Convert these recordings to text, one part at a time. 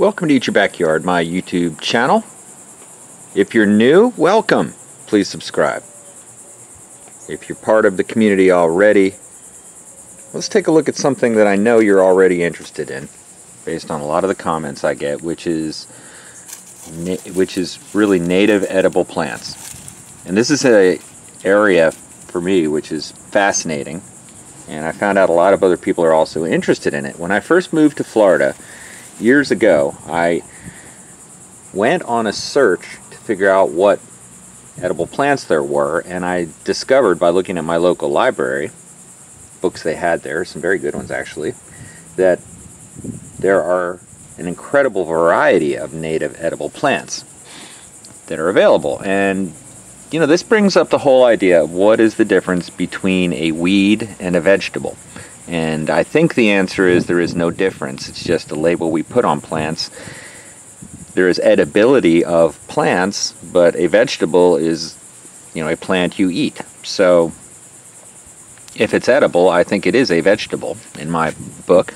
Welcome to Eat Your Backyard, my YouTube channel. If you're new, welcome. Please subscribe. If you're part of the community already, let's take a look at something that I know you're already interested in, based on a lot of the comments I get, which is really native edible plants. And this is an area for me which is fascinating, and I found out a lot of other people are also interested in it. When I first moved to Florida years ago, I went on a search to figure out what edible plants there were, and I discovered by looking at my local library, books they had there, some very good ones actually, that there are an incredible variety of native edible plants that are available. And you know, this brings up the whole idea of what is the difference between a weed and a vegetable. And I think the answer is there is no difference. It's just a label we put on plants. There is edibility of plants, but a vegetable is, you know, a plant you eat. So if it's edible, I think it is a vegetable in my book.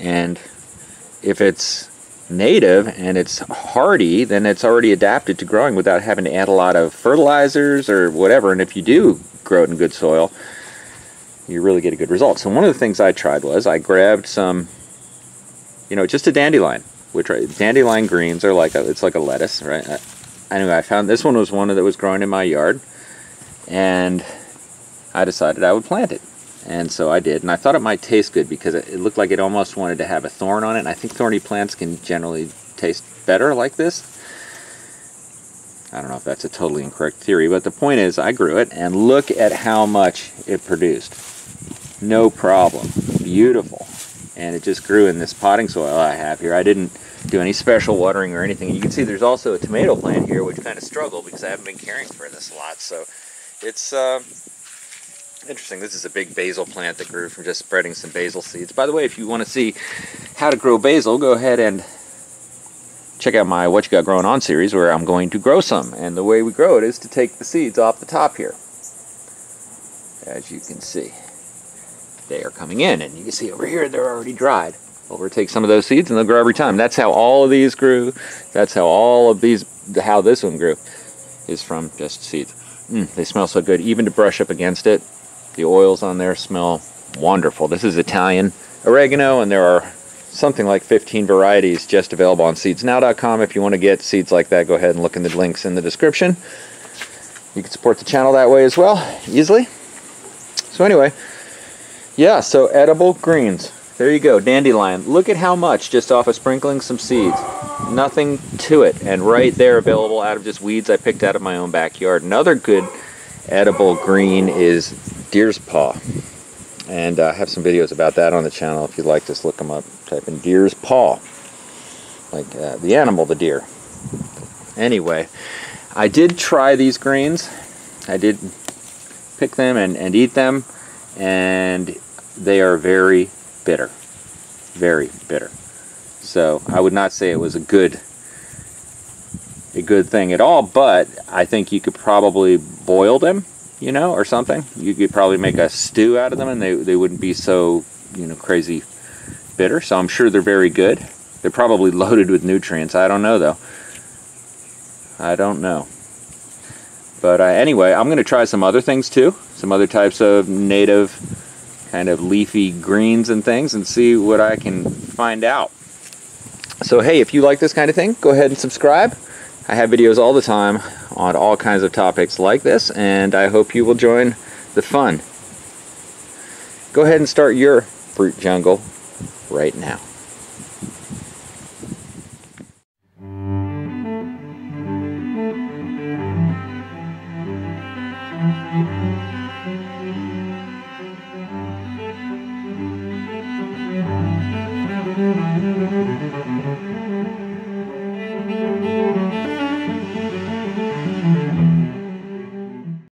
And if it's native and it's hardy, then it's already adapted to growing without having to add a lot of fertilizers or whatever. And if you do grow it in good soil, you really get a good result. So one of the things I tried was I grabbed some, you know, just a dandelion, which dandelion greens are like it's like a lettuce, right? Anyway, I found this one was one that was growing in my yard, and I decided I would plant it. And so I did, and I thought it might taste good because it looked like it almost wanted to have a thorn on it, and I think thorny plants can generally taste better like this. I don't know if that's a totally incorrect theory, but the point is I grew it, and look at how much it produced. No problem. Beautiful. And it just grew in this potting soil I have here. I didn't do any special watering or anything. And you can see there's also a tomato plant here, which kind of struggled because I haven't been caring for this a lot. So it's interesting. This is a big basil plant that grew from just spreading some basil seeds. By the way, if you want to see how to grow basil, go ahead and check out my What You Got Growing On series, where I'm going to grow some. And the way we grow it is to take the seeds off the top here. As you can see, they are coming in, and you can see over here they're already dried. Well, we'll take some of those seeds and they'll grow every time. That's how all of these grew. That's how all of these, how this one grew, is from just seeds. They smell so good, even to brush up against it. The oils on there smell wonderful. This is Italian oregano, and there are something like 15 varieties just available on seedsnow.com. If you want to get seeds like that, go ahead and look in the links in the description. You can support the channel that way as well, easily. So anyway, yeah, so edible greens. There you go, dandelion. Look at how much just off of sprinkling some seeds. Nothing to it, and right there available out of just weeds I picked out of my own backyard. Another good edible green is deer's paw. And I have some videos about that on the channel. If you'd like, just look them up. Type in deer's paw, like the animal, the deer. Anyway, I did try these greens. I did pick them and eat them, and they are very bitter. Very bitter. So I would not say it was a good thing at all, but I think you could probably boil them, you know, or something. You could probably make a stew out of them, and they wouldn't be so, you know, crazy bitter. So I'm sure they're very good. They're probably loaded with nutrients. I don't know, though. I don't know. But anyway, I'm going to try some other things, too. Some other types of native kind of leafy greens and things, and see what I can find out. So, hey, if you like this kind of thing, go ahead and subscribe. I have videos all the time on all kinds of topics like this, and I hope you will join the fun. Go ahead and start your fruit jungle right now.